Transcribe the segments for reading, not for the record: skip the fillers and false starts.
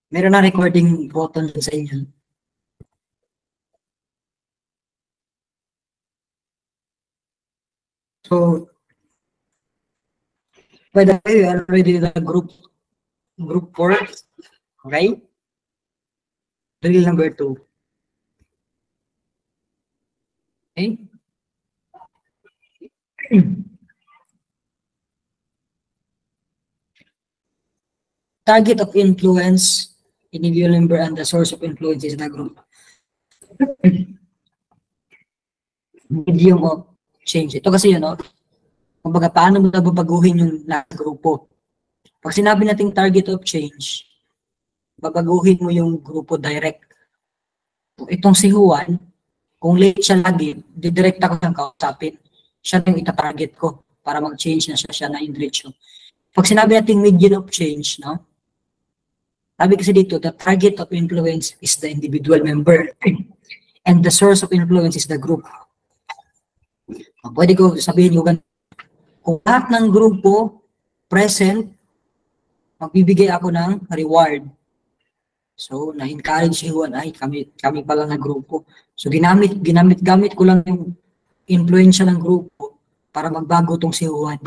Meron na recording button sa inyo. So, by the way, we already did the group 4, okay? Drill number 2. Okay? Target of influence, individual member, and the source of influence is the group. Medium of change. Ito kasi yun, no? Kumbaga, paano mo babaguhin yung grupo? Pag sinabi nating target of change, babaguhin mo yung grupo direct. Itong si Juan, kung late siya lagi, didirect ako siyang kausapin. Siya yung itatarget ko para mag-change na siya na yung diretso. Pag sinabi nating medium of change, no? Sabi kasi dito, the target of influence is the individual member and the source of influence is the group. Pwede ko sabihin yung kung lahat ng grupo present, magbibigay ako ng reward. So, na-encourage si Juan, ay kami pala na grupo. So, ginamit ko lang yung influensya ng grupo para magbago tong si Juan.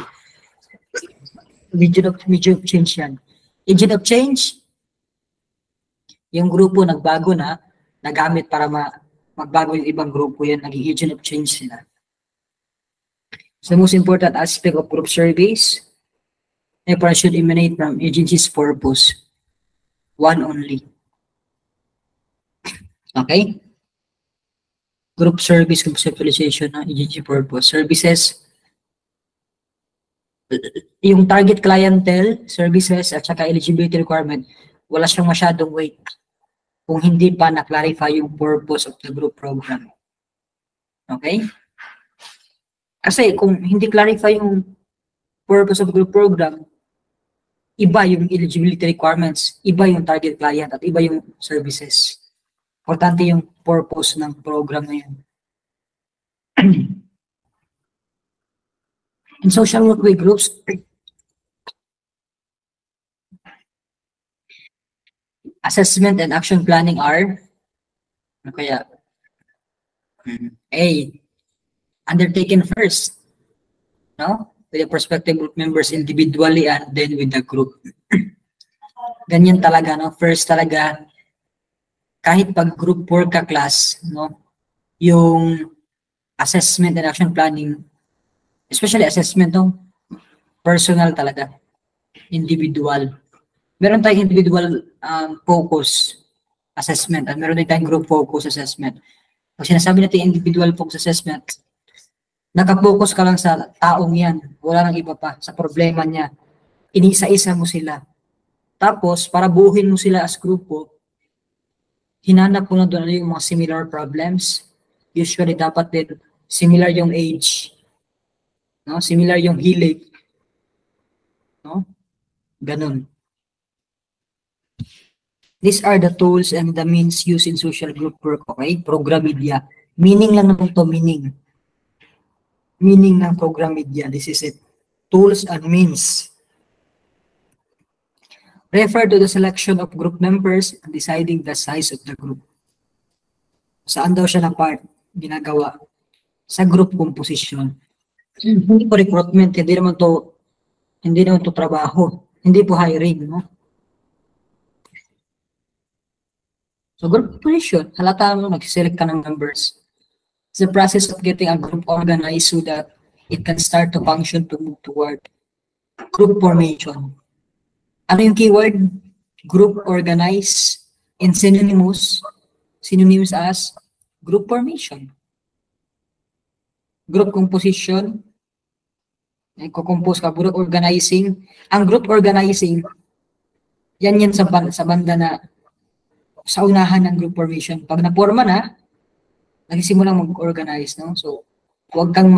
Agent of change yan. Agent of change, yung grupo nagbago na, nagamit para magbago yung ibang grupo yan, naging agent of change sila. So, the most important aspect of group surveys, effort should emanate from agency's purpose. One only. Okay? Group service conceptualization ng agency purpose. Services, yung target clientele, services, at saka eligibility requirement, wala siyang masyadong weight kung hindi pa na-clarify yung purpose of the group program. Okay? Kasi kung hindi clarify yung purpose of the group program, iba yung eligibility requirements, iba yung target client, at iba yung services. Importante yung purpose ng program na yun. In social work groups, assessment and action planning are A, undertaken first, no? With the prospective group members individually and then with the group. Ganyan talaga, no? First talaga, kahit pag group work ka class, no? Yung assessment and action planning, especially assessment, no? Personal talaga. Individual. Meron tayong individual focus assessment at meron tayong group focus assessment. Pag sinasabi natin individual focus assessment, nakapokus ka lang sa taong yan. Wala nang iba pa sa problema niya. Inisa-isa mo sila. Tapos, para buuhin mo sila as grupo, hinanap mo na doon yung mga similar problems. Usually, dapat din similar yung age. No? Similar yung hilig. No? Ganun. These are the tools and the means used in social group work, okay? Program media. Meaning lang naman to, meaning. Meaning ng program media. This is it. Tools and means. Refer to the selection of group members and deciding the size of the group. Saan daw siya na part ginagawa? Sa group composition. Hindi po recruitment, hindi naman to trabaho. Hindi po hiring, no? So group composition, halata mo, mag-select ka ng members. It's the process of getting a group organized so that it can start to function to move toward group formation. Ano yung keyword? Group organized in synonyms as group formation. Group composition, i-compose ka, group organizing. Ang group organizing, yan sa banda na sa unahan ng group formation. Pag na-forma na, nagsimulang mag-organize, no? So, huwag kang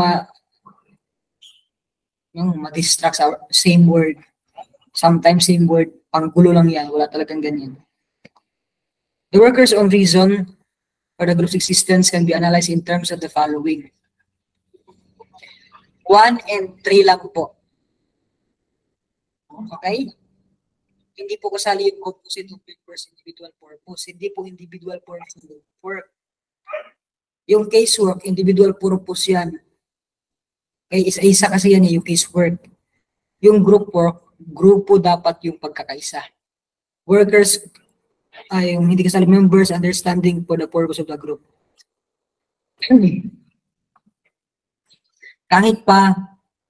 ma-distract sa same word. Sometimes same word, panggulo lang yan, wala talagang ganyan. The worker's own reason for the group's existence can be analyzed in terms of the following. 1 and 3 lang po. Okay? Hindi po kasali yung composite of members individual purpose. Hindi po individual purpose ng work. Yung casework, individual purpose yan. Okay, isa-isa kasi yan yung casework. Yung group work, grupo dapat yung pagkakaisa. Workers, ay yung hindi kasali members, understanding for the purpose of the group. Kahit pa,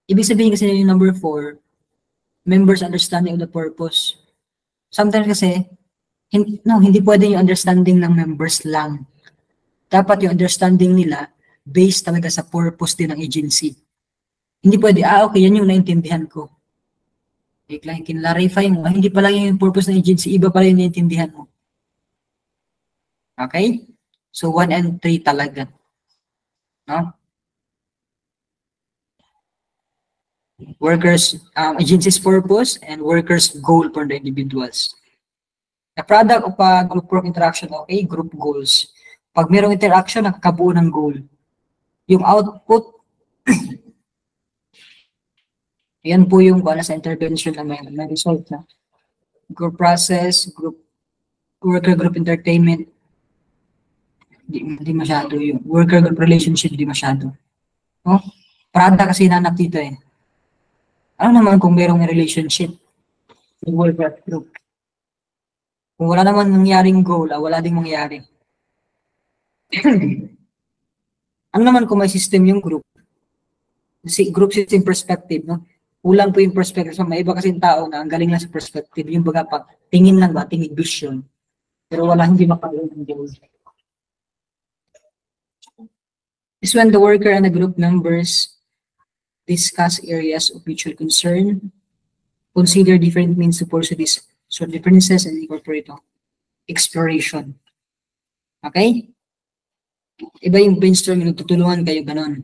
ibig sabihin kasi yung number 4, members understanding of the purpose. Sometimes kasi, hindi pwede yung understanding ng members lang. Dapat yung understanding nila based talaga sa purpose din ng agency. Hindi pwede, okay, yan yung naintindihan ko. Like, kinlarify mo, hindi pala yung purpose ng agency, iba pala yung naintindihan mo. Okay? So, 1 and 3 talaga. No? Workers, agency's purpose and workers' goal for the individuals. The product of a group work interaction, okay, group goals. Pag mayroong interaction, nakakabuo ng goal. Yung output, yan po yung sa intervention na may result na. Group process, group worker group entertainment, di masyado yung worker group relationship, di masyado. No? Product kasi nanap dito eh. Ano naman kung mayroong relationship yung worker group? Kung wala naman nangyaring goal, wala ding mangyari. Ano naman kung may system yung group? Group system perspective, no? Kulang po yung perspective. So, may iba kasing tao na ang galing lang sa perspective. Yung baga pa, tingin lang ba? Tingin vision. Pero wala, hindi makaroon ng goal. Is when the worker and the group members discuss areas of mutual concern, consider different means to pursue these sort of differences, and incorporate exploration. Okay? Iba yung brainstorming, tutulungan kayo ganon.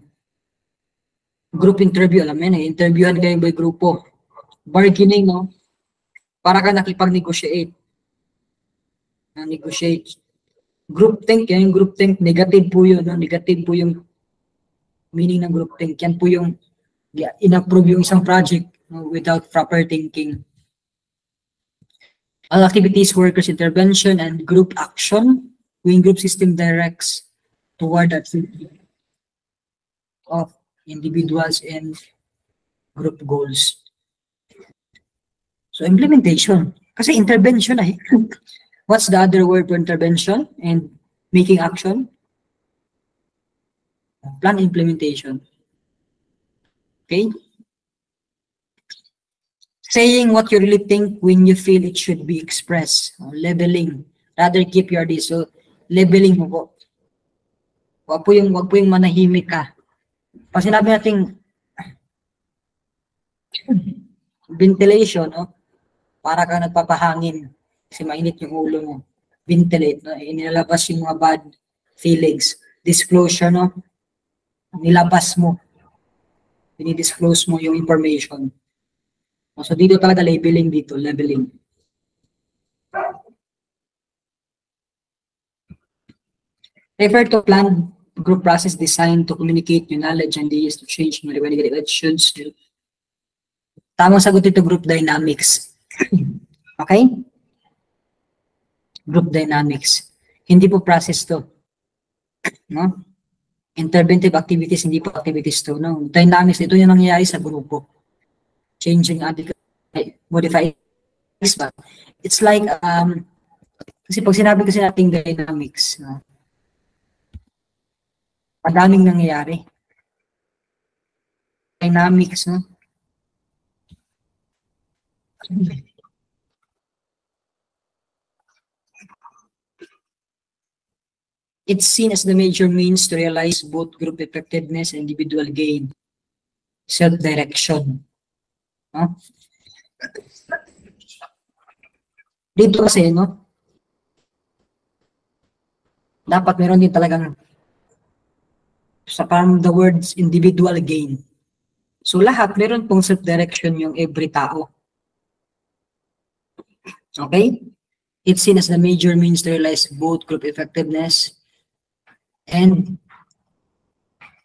Group interview, alam mo yun, interviewan kayo by grupo. Bargaining, no? Para ka nakipag-negotiate. Negotiate. Group think, yan yung group think, negative po yun, no? Negative po yung meaning ng group think. Yan po yung in-approve yung isang project, no? Without proper thinking. All activities, workers' intervention, and group action, when group system directs toward achievement of individuals and group goals. So implementation. Kasi intervention eh. What's the other word for intervention and making action? Plan implementation. Okay? Saying what you really think when you feel it should be expressed. Leveling. Rather keep your day. So leveling mo po. Wag po yung manahimik ka. Pag sinabi natin ventilation, no? Para ka nagpapahangin kasi mainit yung ulo mo. Ventilate, no? Inilalabas yung mga bad feelings. Disclosure, no? Nilabas mo. Dinidisclose mo yung information. So dito talaga labeling dito, leveling. Refer to planned group process designed to communicate your knowledge and ideas to change your attitudes. Tamang sagot ito, group dynamics. Okay? Group dynamics. Hindi po process to. No? Interventive activities, hindi po activities to. No? Dynamics, ito yung nangyayari sa grupo. Changing attitude, modify. It's like, kasi pag sinabi kasi natin dynamics, no? Madaming nangyayari. Dynamics, no? It's seen as the major means to realize both group effectiveness and individual gain. Self-direction. No? Dito kasi, no? Dapat meron din talagang sa parang the words individual gain. So lahat, meron pong self-direction yung every tao. Okay? It's seen as the major means to realize both group effectiveness and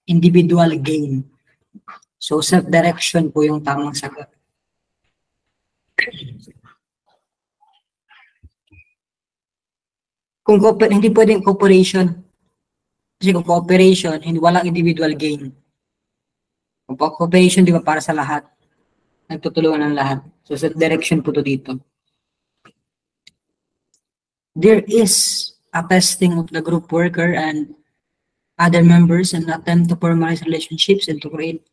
individual gain. So self-direction po yung tamang sagot. Kung hindi pwedeng cooperation. Kasi kung cooperation, hindi walang individual gain. Kung cooperation, di ba, para sa lahat. Nagtutulungan ng lahat. So, sa direction po to dito. There is a testing of the group worker and other members and attempt to formalize relationships and to create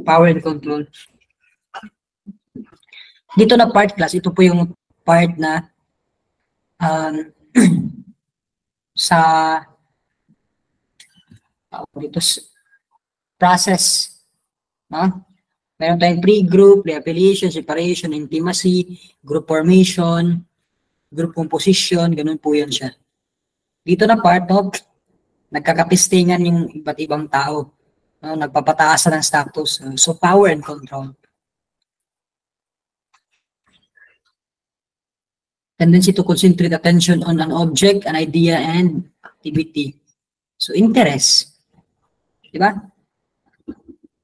power and control. Dito na part class, ito po yung part na sa dito process, no? Meron tayong pre-group, re-affiliation, separation, intimacy, group formation, group composition, ganun po yan siya. Dito na part, no? Nagkakapistingan yung iba't ibang tao, no? Nagpapataasan ng status, so power and control. Tendency to concentrate attention on an object, an idea, and activity. So, interest. Diba?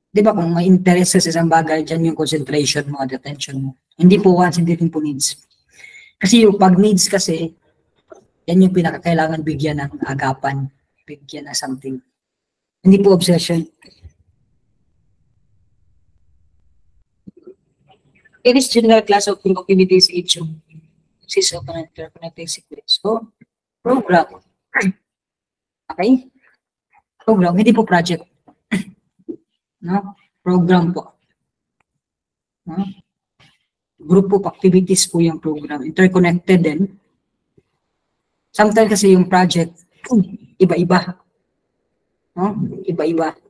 Diba kung may interest sa isang bagay, dyan yung concentration mo at attention mo. Hindi po wants, hindi rin po needs. Kasi yung pag needs kasi, yan yung pinakakailangan bigyan ng agapan, bigyan ng something. Hindi po obsession. It is general class of group activities each of consists of an interconnected sequence. So, program. Okay? Program, hindi po project. No? Program po. No? Group of activities po yung program. Interconnected din. Sometimes kasi yung project, iba-iba. No? Iba-iba.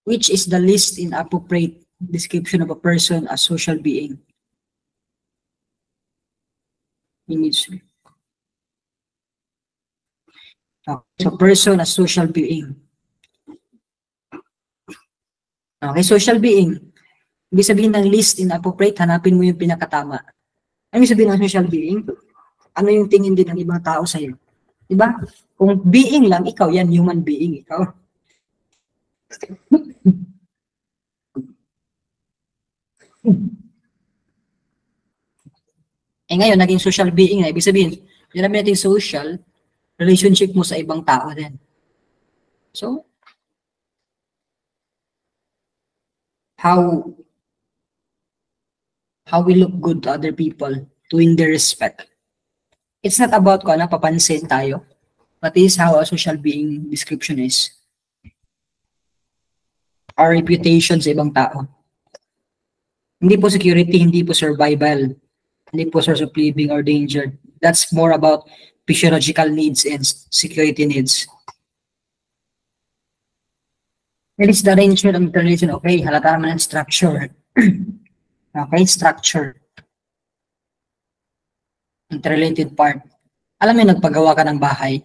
Which is the least inappropriate description of a person as social being? Okay, so person as social being. Okay, social being. Ibig sabihin ng least inappropriate, hanapin mo yung pinakatama. Ano yung sabihin ng social being? Ano yung tingin din ng ibang tao sa'yo? Diba? Kung being lang, ikaw yan, human being, ikaw. Eh ngayon, naging social being na. Ibig sabihin, yun namin natin social, relationship mo sa ibang tao din. So, how we look good to other people, to win their respect. It's not about kung ano, papansin tayo, but is how a social being description is. Our reputation sa ibang tao. Hindi po security, hindi po survival, hindi po source of living or danger. That's more about physiological needs and security needs. It is the arrangement of relation. Okay, halata naman ang structure. Okay, structure. Interrelated part. Alam mo, nagpagawa ka ng bahay,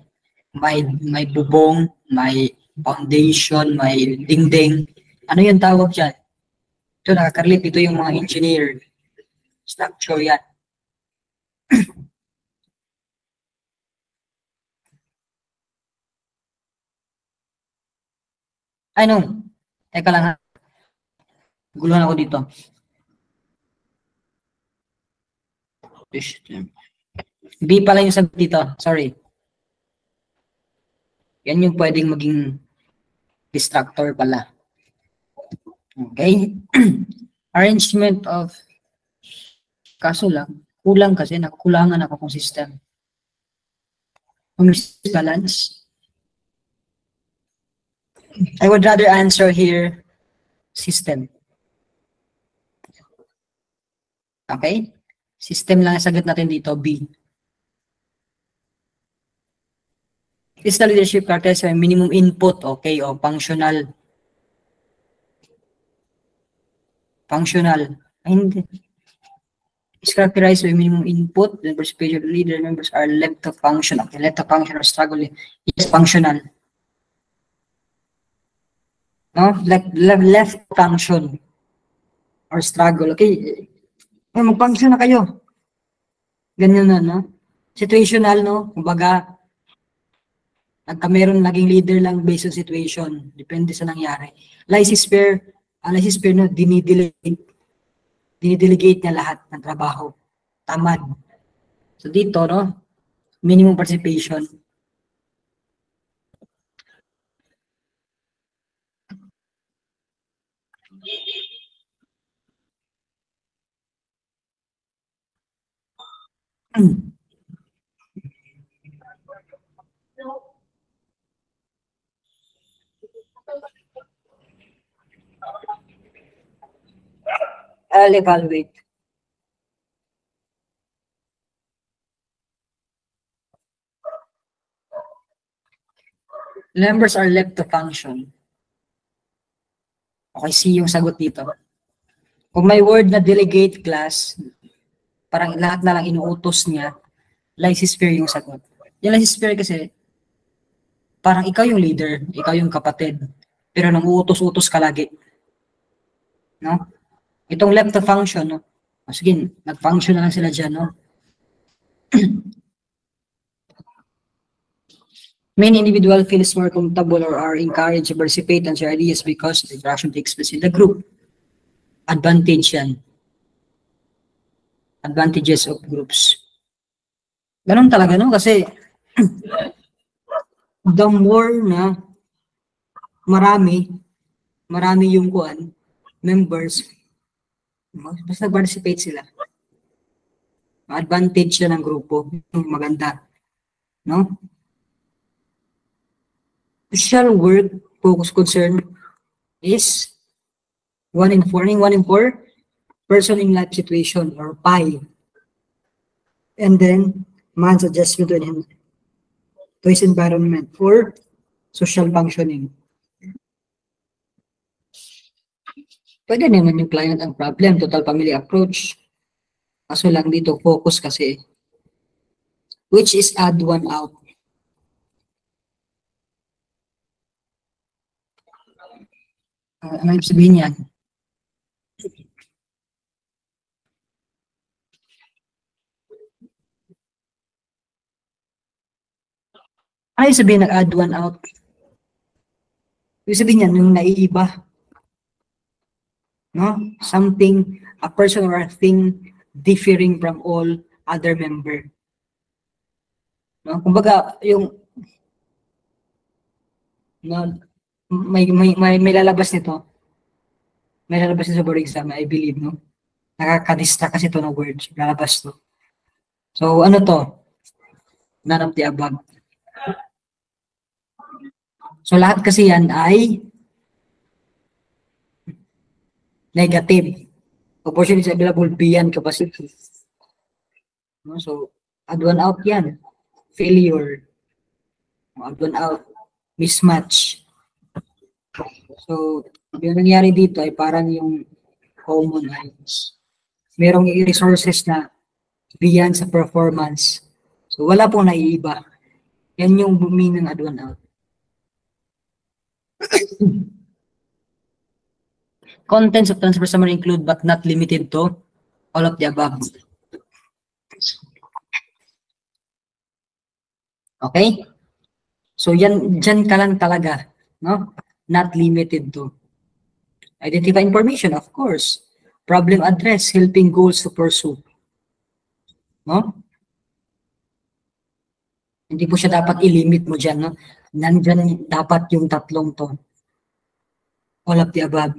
may bubong, may foundation, may dingding. Ano yung tawag dyan? Ito, nakakarelate dito yung mga engineer. Structure yan. Ano? Teka lang ha. Guluhan ako dito. B pala yung sagot dito. Sorry. Yan yung pwedeng maging distractor pala. Okay? Arrangement of, kaso lang, kulang kasi, nakukulangan ako kung system. Kung balance. I would rather answer here, system. Okay? System lang ang sagot natin dito, B. Is the leadership characterized by minimum input, okay, o functional. Functional. Hindi. Is characterized by minimum input, the participation of the leader members are left to function. Okay, left to function or struggle. Yes, functional. No? Left function or struggle. Okay. Mag-function na kayo. Ganyan na, no? Situational, no? Kumbaga, meron naging leader lang based on situation. Depende sa nangyari. Lysis pair, no? Dinidelay. Dinidelegate niya lahat ng trabaho. Tamad. So dito, no? Minimum participation. I'll evaluate. Members are left to function. Okay, C yung sagot dito. Kung may word na delegate class, parang lahat na lang inuutos niya, laissez-faire yung sagot. Yung laissez-faire kasi, parang ikaw yung leader, ikaw yung kapatid, pero nang uutos-utos ka lagi. No? Itong left to function, no? Sige, nag-function na lang sila dyan, no? Many individuals feel more comfortable or are encouraged to participate and share ideas because the interaction takes place in the group. Advantage yan. Advantages of groups. Ganun talaga, no? Kasi the more na marami yung kuan, members, mas nag-participate sila. Advantage yan ng grupo. Maganda. No? Social work focus concern is 1 in 4, person in life situation or PI. And then man's adjustment to his environment or social functioning. Pwede naman yung client ang problem, total family approach. Kaso lang dito focus kasi, which is add one out. Ano yung sabihin yan? Ano yung sabihin nag-add one out? Yung sabihin yan, yung naiiba. No? Something, a person or a thing differing from all other member. No? Kumbaga, yung no, may lalabas nito. May lalabas nito sa board exam, I believe, no? Nakakadista kasi ito ng words. Lalabas to. So, ano to? None of the above. So, lahat kasi yan ay negative. Opportunity available beyond capacity. No? So, add one out yan. Failure. Add one out. Mismatch. So, yung nangyari dito ay parang yung common ay merong resources na beyond sa performance. So, wala pong naiiba. Yan yung meaning ng add one out. Contents of transfer summary include but not limited to all of the above. Okay? So, dyan ka lang talaga. No? Not limited to. Identify information, of course. Problem address, helping goals to pursue. No? Hindi po siya dapat i-limit mo dyan. No? Nandyan dapat yung tatlong to. All of the above.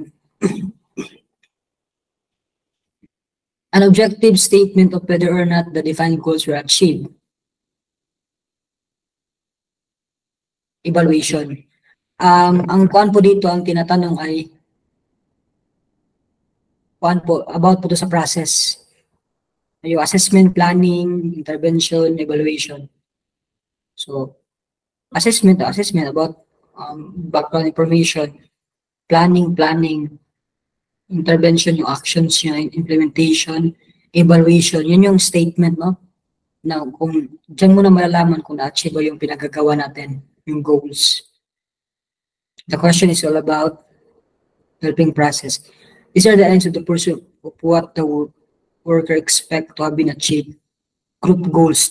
An objective statement of whether or not the defined goals were achieved. Evaluation. Ang kuan po dito, ang tinatanong ay kuan po, about po sa process. Yung assessment, planning, intervention, evaluation. So, assessment about background information, planning, intervention, yung actions niya, implementation, evaluation, yun yung statement, no? Na kung dyan mo na malalaman kung na-achieve ba yung pinagagawa natin, yung goals. The question is all about helping process. These are the ends of the pursuit of what the worker expect to have been achieved. Group goals.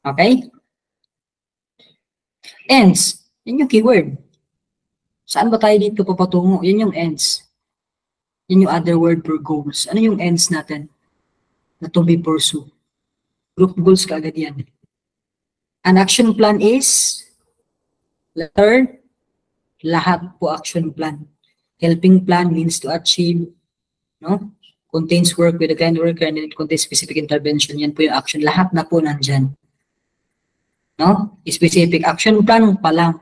Okay? Ends. Yan yung keyword. Saan ba tayo dito papatungo? Yan yung ends. Yun yung other word for goals. Ano yung ends natin na to be pursued? Group goals kaagad yan. An action plan is letter, lahat po action plan. Helping plan means to achieve, no? Contains work with the kind worker and it contains specific intervention. Yan po yung action. Lahat na po nandyan. No? Specific action plan pa lang.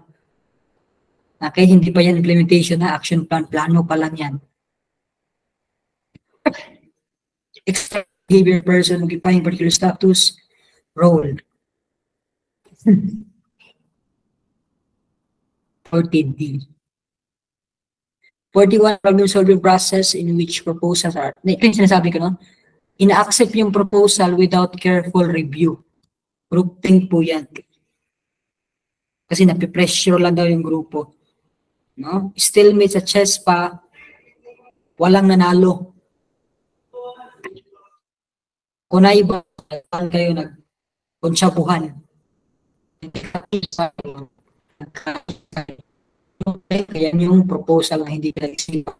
Okay, hindi pa yan implementation na action plan. Plano pa lang yan. Extra behavior person occupying particular status, role. 40D. 41, problem-solving process in which proposals are, ito yung sinasabi ko, no? Ina-accept yung proposal without careful review. Groupthink po yan. Kasi napipressure lang daw yung grupo. No? Stalemate sa chess pa, walang nanalo. Kung naiba, kayo nag-konsyabuhan. Kaya yung proposal na hindi pinag-isip.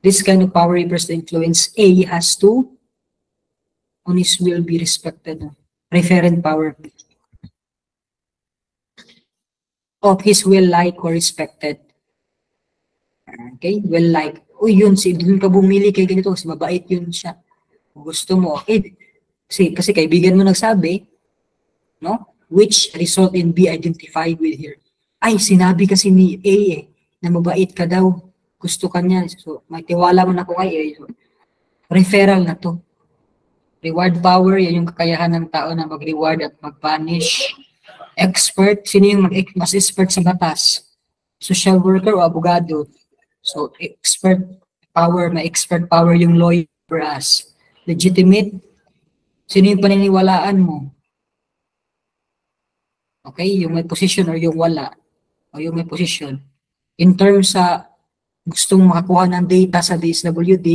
This kind of power reverse the influence A has to, on his will be respected. Referent power. Of his will like or respected. Okay? Well like. Uy, yun, dun ka bumili kay ganito kasi mabait yun siya. Kung gusto mo, okay. Kasi kaibigan mo nagsabi, no? Which result in B identified with here. Ay, sinabi kasi ni A na mabait ka daw. Gusto ka niya. So, may tiwala mo na ako kay A. So, referral na to. Reward power, yan yung kakayahan ng tao na mag-reward at mag-punish. Expert, sino yung mas expert sa batas? Social worker o abogado? So, expert power, may expert power yung lawyer for us. Legitimate, sino yung paniniwalaan mo? Okay, yung may position or yung wala, o yung may position. In terms sa gustong makakuha ng data sa DSWD,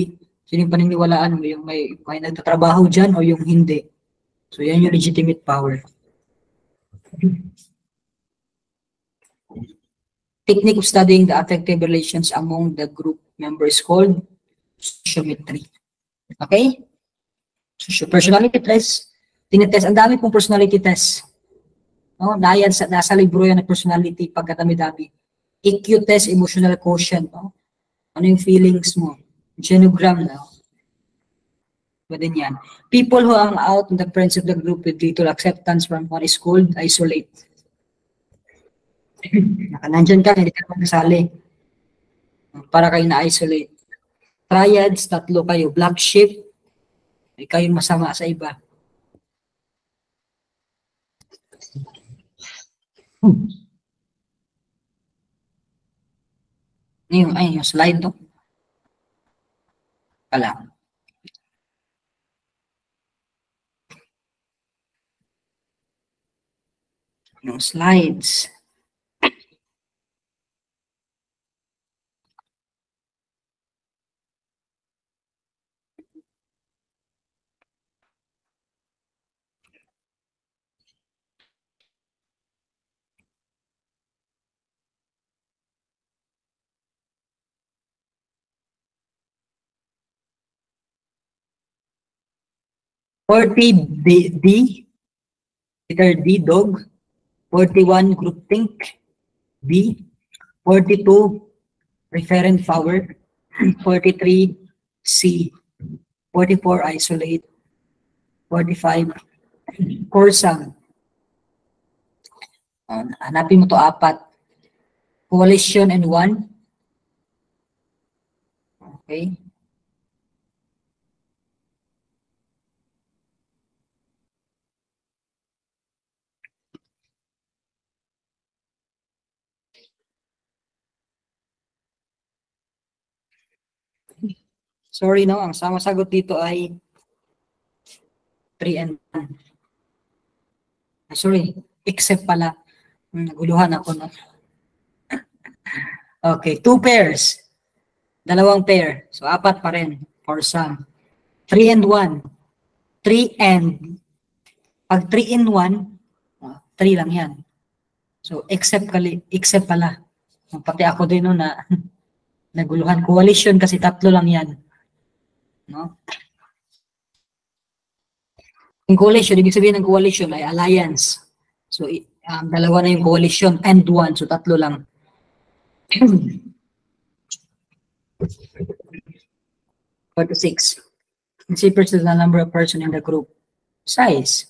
sino yung paniniwalaan mo? Yung may nagtatrabaho dyan o yung hindi? So, yan yung legitimate power. Technique of studying the affective relations among the group members called sociometry. Okay? So, personality test. Tinitest. Ang dami pong personality test. No, nasa libro yan ng personality pagkatami-dami. EQ test, emotional quotient. No? Ano yung feelings mo? Genogram. No? Pwede yan. People who hang out in the friends of the group with little acceptance from one is called isolate. Nandyan ka, hindi ka magkasali. Para kayo na-isolate. Triads, 3 kayo. Black sheep, kayo masama sa iba. Yung slide to. Kala. Yung slides. D, letter D, dog. 41, groupthink, B. 42, referent power. 43, C. 44, isolate. 45, Corsang. Hanapin mo to 4. Coalition and 1. Okay. Sorry, no? Ang sagot dito ay 3 and 1. Sorry, except pala. Naguluhan ako, no? Okay, 2 pairs. 2 pair. So, 4 pa rin for some. 3 and 1. 3 and. Pag 3 and 1, 3 lang yan. So, except pala. Pati ako din no na naguluhan. Coalition kasi tatlo lang yan. No? Yung coalition, ibig sabihin ng coalition ay alliance. So, dalawa na yung coalition and one. So, tatlo lang. 46. Considers the number of person in the group. Size.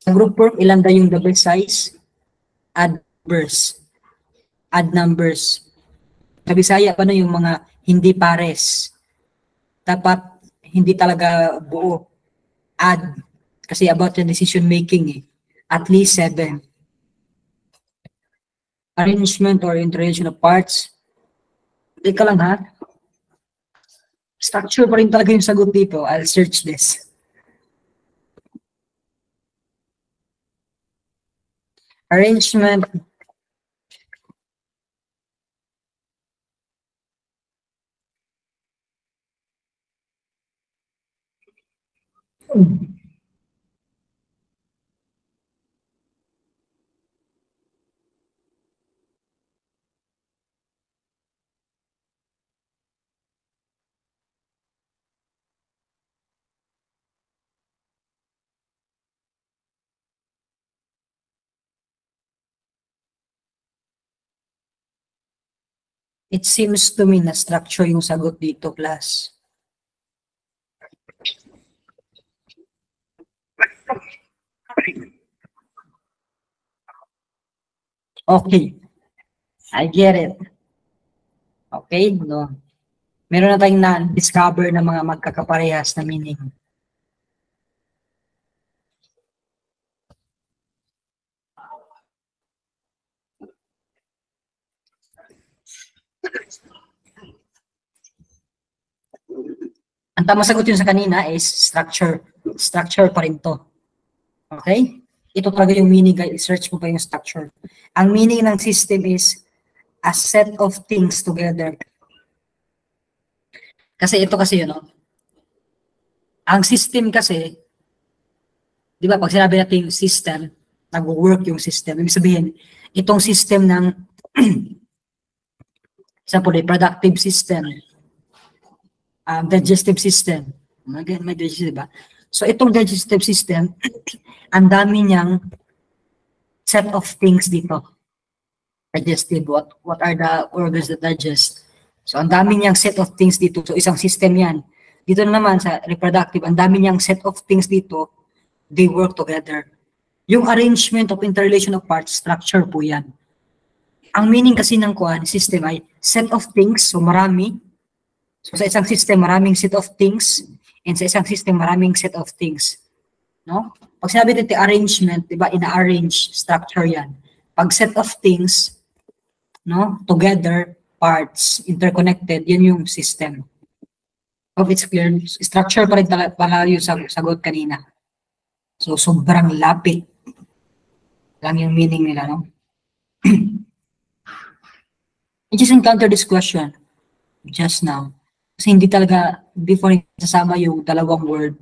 Sa group work, ilan daw yung the best size? Add numbers. Add numbers. Sa Bisaya, paano yung mga hindi pares? Dapat hindi talaga buo. Add. Kasi about the decision making eh. At least 7. Arrangement or integration of parts. Teka lang ha. Structure pa rin talaga yung sagot dito. I'll search this. Arrangement. It seems to me na structure yung sagot dito, class. Okay. I get it. Okay, no. Meron na tayong na-discover na mga magkakaparehas na meaning. Ang tamang sagot yun sa kanina is structure. Structure pa rin to. Okay? Ito talaga yung meaning, guys. Search mo pa yung structure. Ang meaning ng system is a set of things together. Kasi ito kasi yun, no? Ang system kasi, di ba, pag sinabi natin yung system, nag-work yung system. Ibig sabihin, itong system ng, example, reproductive system, digestive system. May digestive, diba? So, itong digestive system, ang dami niyang set of things dito. Digestive, what are the organs that digest? So, ang dami niyang set of things dito. So, isang system yan. Dito na naman sa reproductive, ang dami niyang set of things dito, they work together. Yung arrangement of interrelation of parts, structure po yan. Ang meaning kasi ng system ay set of things, so marami. So, sa isang system, maraming set of things, and sa isang system, maraming set of things. No? Pag sinabi dito arrangement, di ba, ina-arrange, structure yan. Pag set of things, no, together, parts, interconnected, yan yung system. Hope it's clear. Structure pa rin pala yung sagot kanina. So, sobrang lapit lang yung meaning nila, no? I just encountered this question just now. Kasi hindi talaga, before sasama yung dalawang word,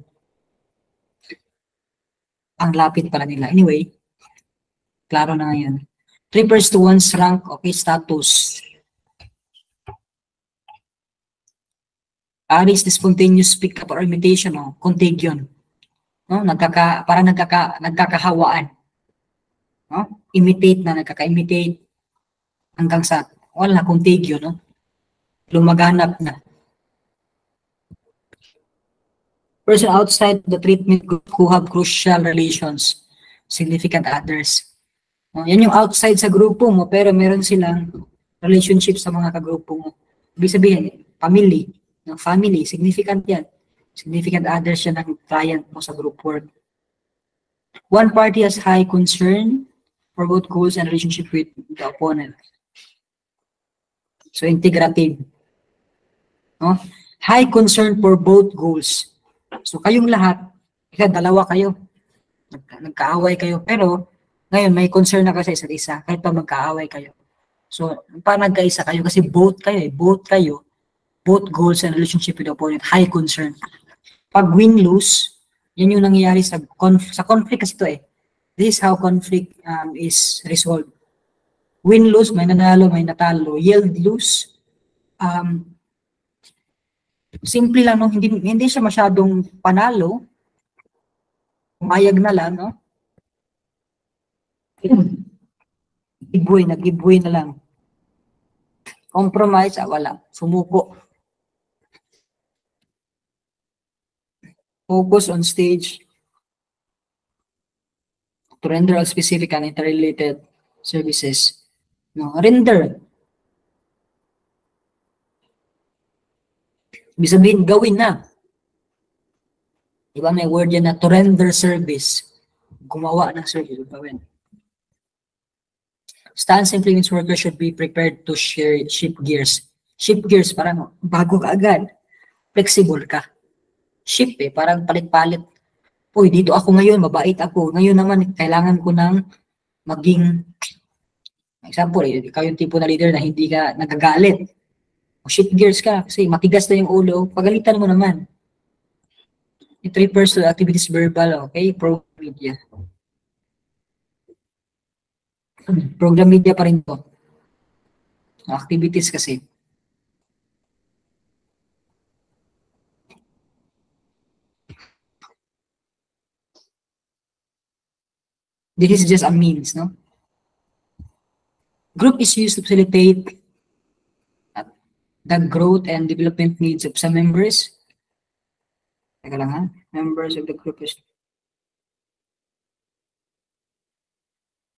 ang lapit pala nila. Anyway, klaro na ngayon. Refers to one's rank, okay, status. Is the spontaneous pick-up or imitation, no? Contagion. No? Parang nagkakahawaan. No? Imitate na, nagkaka-imitate hanggang sa, wala, contagion, no? Lumaganap na. Person outside the treatment group who have crucial relations, significant others. No? Yan yung outside sa grupo mo, pero meron silang relationship sa mga kagrupo mo. Ibig sabihin, family, no? Family, significant yan. Significant others yan ang client mo sa group work. One party has high concern for both goals and relationship with the opponent. So, integrative. No? High concern for both goals. So, kayong lahat, dalawa kayo. Nagkaaway kayo. Pero, ngayon, may concern na kasi isa't isa. Kahit pa magkaaway kayo. So, parang nagkaisa kayo kasi both kayo. Both goals and relationship with the opponent. High concern. Pag win-lose, yan yung nangyayari sa conflict kasi ito eh. This is how conflict is resolved. Win-lose, may nanalo, may natalo. Yield-lose, simple lang, no? Hindi siya masyadong panalo. Umayag na lang, no? Nag-giveaway na lang. Compromise, wala. Sumuko. Focus on stage to render all specific and interrelated services. No, render. Ibig sabihin, gawin na. Diba may word yan na to render service. Gumawa ng service. Gawin. Stand simply means workers should be prepared to shift gears. Shift gears, parang bago ka agad. Flexible ka. Shift parang palit-palit. Uy, dito ako ngayon, mabait ako. Ngayon naman, kailangan ko ng maging, example, ikaw yung tipo na leader na hindi ka nagagalit. O shift gears ka kasi matigas na yung ulo, pagalitan mo naman. It refers to activities verbal, okay? Program media. Program media pa rin to. Activities kasi. This is just a means, no? Group is used to facilitate the growth and development needs of some members. Teka lang ha. Members of the group is